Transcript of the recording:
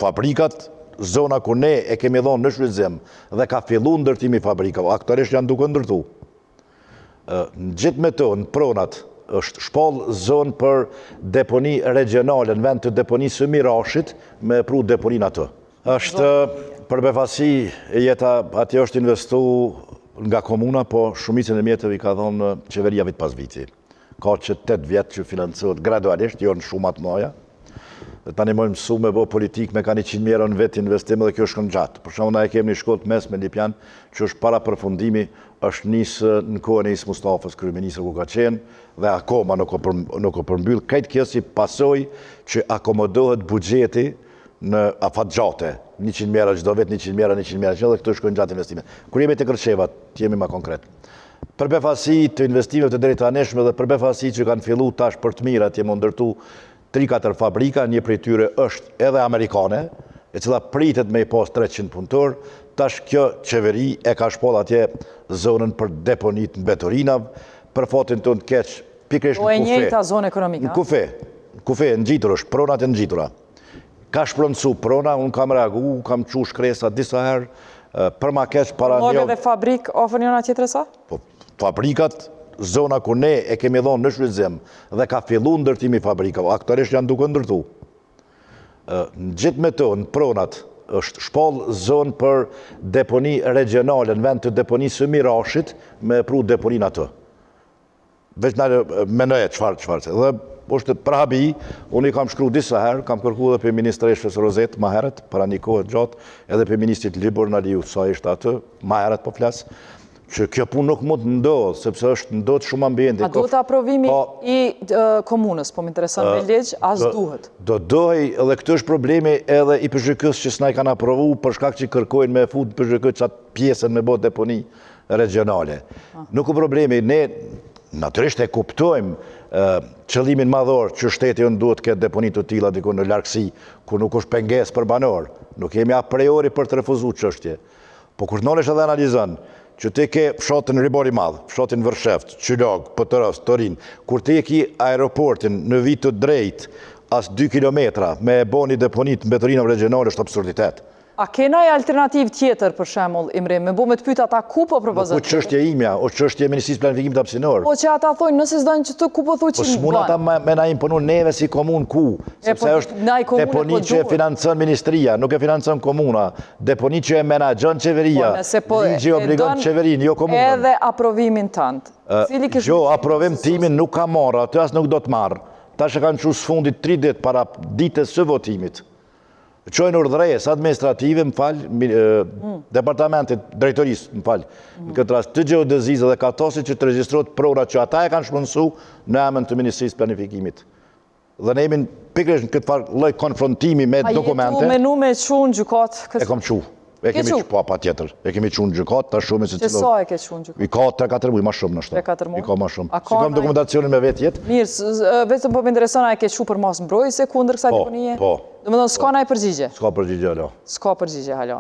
fabrikat, zona ku ne e kemi dhonë në shfrytëzim dhe ka fillu ndërtimi fabrikave, aktualisht janë duke ndërtu. Në gjithë me të, në pronat, është shpall zonë për deponi regionale në vend të deponisë së Mirashit me pru deponin atë. Është për befasi jeta atje është investu nga komuna, po shumicën e mjetëve i ka thonë qeveria vit pas viti. Ka që 8 vjetë që financohet gradualisht, jo në shumat moja. Tani mojmë mësu me bo politik me ka 100 mijë në vetë investim dhe kjo është në gjatë. Për shumë na e kemi një shkollë mes me Lipjan që është para përfundimi, është njësë në kohën e Isë Mustafës, kryeministër ku ka qenë, dhe akoma nuk o përmbyll. Këtë kjo si pasoj që akomodohet bugjeti në afat gjate. 100 mijë çdo vetë, 100 mijë dhe këtu shkojnë gjatë investime. Kur jemi të Kërçevat, jemi ma konkret. Për befasi të investimeve të drejtaneshme dhe për befasi që kanë fillu tash për të mirat, jemi ndërtu 3-4 fabrika, një prej tyre është edhe amerikane, e cila pritet me i pas 300 punëtor, tash kjo qeveri e ka shpoll atje zonën për deponit në Betorinave, për fatin të në keq, pikrish në Kufe. O e njëjta zonë ekonomika? Në Kufe, në gjitur është, pronat e në gjitura. Ka shpronësu prona, unë kam reagu, kam qu shkresa disa herë, për ma keq para një... Logë dhe fabrik ofër njëna tjetër sa? Fabrikat, zona ku ne e kemi dhonë në shfrytëzim dhe ka fillu ndërtimi fabrikave, aktualisht janë duke ndërtu. Në gjithë me të, në pronat, është shpall zonë për deponi regionale në vend të deponisë së Mirashit me pru deponin atë. Veç në menoj e qfarë. Dhe është për habi, unë i kam shkru disa herë, kam kërku dhe për ministreshës Rozet ma heret, para një kohët gjatë, edhe për ministrit Libor Naliu, sa ishte atë, ma heret po flasë, që kjo punë nuk mund të ndodhë, sepse është ndodhë shumë ambienti. A duhet aprovimi i komunës, po më interesan me ligj, as duhet? Do dohej, edhe këtë është problemi edhe i PZHK-s që s'na i kanë aprovu, për shkak që kërkojnë me fut PZHK qatë pjesën me bot deponi regionale. Nuk u problemi, ne natyrisht e kuptojmë qëllimin madhor që shteti unë duhet këtë deponit të tila diku në largësi, ku nuk është penges për banor, nuk jemi a priori për të refuzu qështje. Po kur nëlesh edhe analizën, që ti ke fshatin Ribari Madh, fshatin Vërsheft, Qylag, Pëtërës, Torin, kur ti ki aeroportin në vit të drejt, as 2 kilometra, me e bo një deponit në Betorinave regionale, është absurditet. A kena e alternativ tjetër, për shemull, Imrim, me bo me të pyta ata ku po propozat? Ku qështje imja, o qështje Ministrisë Planifikimit Hapësinor. Po që ata thojnë, nëse s'dojnë që të ku po thuj që në banë. Po s'muna ta me na imponu neve si komun ku, sepse është deponi që e financën Ministria, nuk e financën komuna, deponi që e menagjën qeveria, ligji obligon qeverin, jo komunën. Edhe aprovimin tëndë. Jo, aprovim timin nuk ka marrë, atë as nuk do të marrë. Ta që kanë qu s'fundit 3 dit para ditës së votimit. Qojnë urdhrejes administrative, më falë, departamentit drejtorisë, më falë, në këtë rast të geodezizë dhe katosit që të registrot prora që ata e kanë shpënsu në emën të Ministrisë Planifikimit. Dhe ne jemi pikrish në këtë farë loj konfrontimi me dokumente. A jetu menu me qunë gjukat? E kom qu. E kemi qu, pa tjetër. E kemi qunë gjukat, ta shumë se cilë. Që sa e ke qunë gjukat? I ka 3-4 muj, ma shumë në shtë. 3-4 muj? I ka ma shumë. Si kam dokumentacionin me vetë jetë. Mirë, vetëm po më interesana e ke qu për mas mbrojse kundër kësaj deponije? Po. Dhe më dhënë, s'ka na e përgjigje? S'ka përgjigje, halo. S'ka përgjigje, halo.